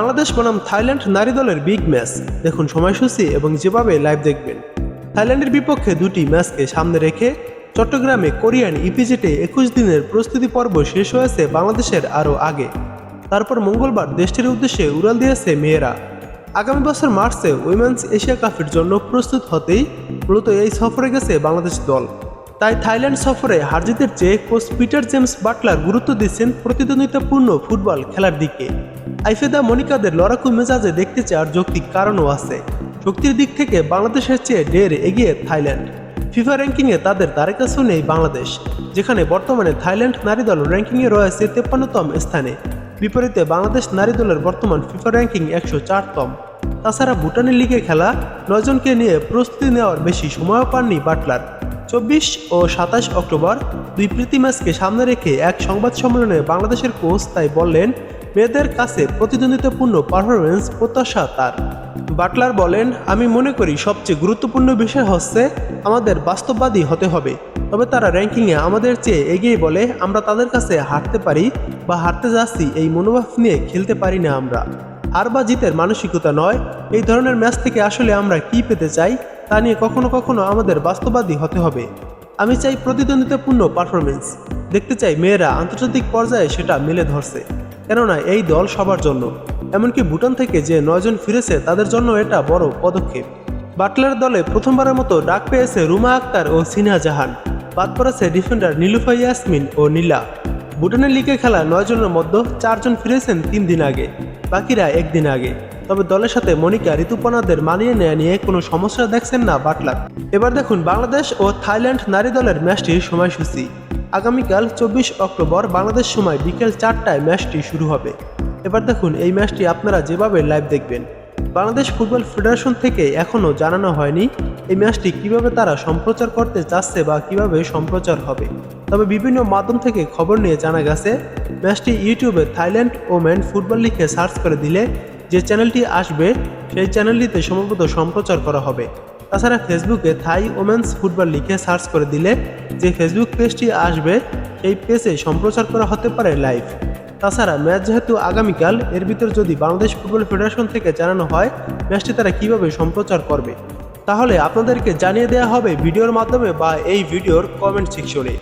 বাংলাদেশ বনাম থাইল্যান্ড নারী দলের বিগ ম্যাচ। দেখুন সময়সূচি এবং যেভাবে লাইভ দেখবেন। থাইল্যান্ডের বিপক্ষে দুটি ম্যাচকে সামনে রেখে চট্টগ্রামে কোরিয়ান ইপিজেটে 21 দিনের প্রস্তুতি পর্ব শেষ হয়েছে বাংলাদেশের আরও আগে। তারপর মঙ্গলবার দেশটির উদ্দেশ্যে উড়াল দিয়েছে মেয়েরা। আগামী বছর মার্চে উইমেন্স এশিয়া কাপের জন্য প্রস্তুত হতেই মূলত এই সফরে গেছে বাংলাদেশ দল। তাই থাইল্যান্ড সফরে হারজিতের চেয়ে কোচ পিটার জেমস বাটলার গুরুত্ব দিচ্ছেন প্রতিদ্বন্দ্বিতাপূর্ণ ফুটবল খেলার দিকে। আইফেদা মনিকাদের লড়াকু মেজাজে দেখতে চাওয়ার যৌক্তিক কারণও আছে। শক্তির দিক থেকে বাংলাদেশের চেয়ে ঢের এগিয়ে থাইল্যান্ড। ফিফা র্যাঙ্কিংয়ে তাদের ধারে কাছেও নেই বাংলাদেশ, যেখানে বর্তমানে থাইল্যান্ড নারী দল র্যাঙ্কিংয়ে রয়েছে 53তম স্থানে। বিপরীতে বাংলাদেশ নারী দলের বর্তমান ফিফা র্যাঙ্কিং 104তম। তাছাড়া ভুটানের লিগে খেলা 9 জনকে নিয়ে প্রস্তুতি নেওয়ার বেশি সময়ও পাননি বাটলার। 24 ও 27 অক্টোবর দুই প্রীতি ম্যাচকে সামনে রেখে এক সংবাদ সম্মেলনে বাংলাদেশের কোচ তাই বললেন, মেয়েদের কাছে প্রতিদ্বন্দ্বিতাপূর্ণ পারফরমেন্স প্রত্যাশা তার। বাটলার বলেন, আমি মনে করি সবচেয়ে গুরুত্বপূর্ণ বিষয় হচ্ছে আমাদের বাস্তববাদী হতে হবে। তবে তারা র্যাঙ্কিংয়ে আমাদের চেয়ে এগিয়ে বলে আমরা তাদের কাছে হারতে পারি বা হারতে যাচ্ছি এই মনোভাব নিয়ে খেলতে পারি না আমরা। হার বা জিতের মানসিকতা নয়, এই ধরনের ম্যাচ থেকে আসলে আমরা কি পেতে চাই তা নিয়ে কখনো কখনো আমাদের বাস্তববাদী হতে হবে। আমি চাই প্রতিদ্বন্দ্বিতাপূর্ণ পারফরমেন্স, দেখতে চাই মেয়েরা আন্তর্জাতিক পর্যায়ে সেটা মেলে ধরছে, কেননা এই দল সবার জন্য। এমনকি ভুটান থেকে যে 9 জন ফিরেছে তাদের জন্য এটা বড় পদক্ষেপ। বাটলার দলে প্রথমবারের মতো ডাক পেয়েছে রুমা আক্তার ও সিনহা জাহান। বাদ পড়েছে ডিফেন্ডার নীলুফা ইয়াসমিন ও নীলা। ভুটানের লিগে খেলা 9 জনের মধ্যে 4 জন ফিরেছেন 3 দিন আগে, বাকিরা 1 দিন আগে। তবে দলের সাথে মনিকা ঋতুপর্ণাদের মানিয়ে নেওয়া নিয়ে কোনো সমস্যা দেখছেন না বাটলার। এবার দেখুন বাংলাদেশ ও থাইল্যান্ড নারী দলের ম্যাচটির সময়সূচি। আগামীকাল 24 অক্টোবর বাংলাদেশ সময় বিকেল 4টায় ম্যাচটি শুরু হবে। এবার দেখুন এই ম্যাচটি আপনারা যেভাবে লাইভ দেখবেন। বাংলাদেশ ফুটবল ফেডারেশন থেকে এখনও জানানো হয়নি এই ম্যাচটি কিভাবে তারা সম্প্রচার করতে চাচ্ছে বা কিভাবে সম্প্রচার হবে। তবে বিভিন্ন মাধ্যম থেকে খবর নিয়ে জানা গেছে ম্যাচটি ইউটিউবে থাইল্যান্ড ওমেন ফুটবল লিখে সার্চ করে দিলে যে চ্যানেলটি আসবে সেই চ্যানেলটিতে সম্ভবত সম্প্রচার করা হবে। তাছাড়া ফেসবুকে থাই ওমেন্স ফুটবল লিখে সার্চ করে দিলে যে ফেসবুক পেজটি আসবে সেই পেজে সম্প্রচার করা হতে পারে লাইভ। তাছাড়া ম্যাচ যেহেতু আগামীকাল, এর ভিতর যদি বাংলাদেশ ফুটবল ফেডারেশন থেকে জানানো হয় ম্যাচটি তারা কিভাবে সম্প্রচার করবে, তাহলে আপনাদেরকে জানিয়ে দেওয়া হবে ভিডিওর মাধ্যমে বা এই ভিডিওর কমেন্ট সেকশনে।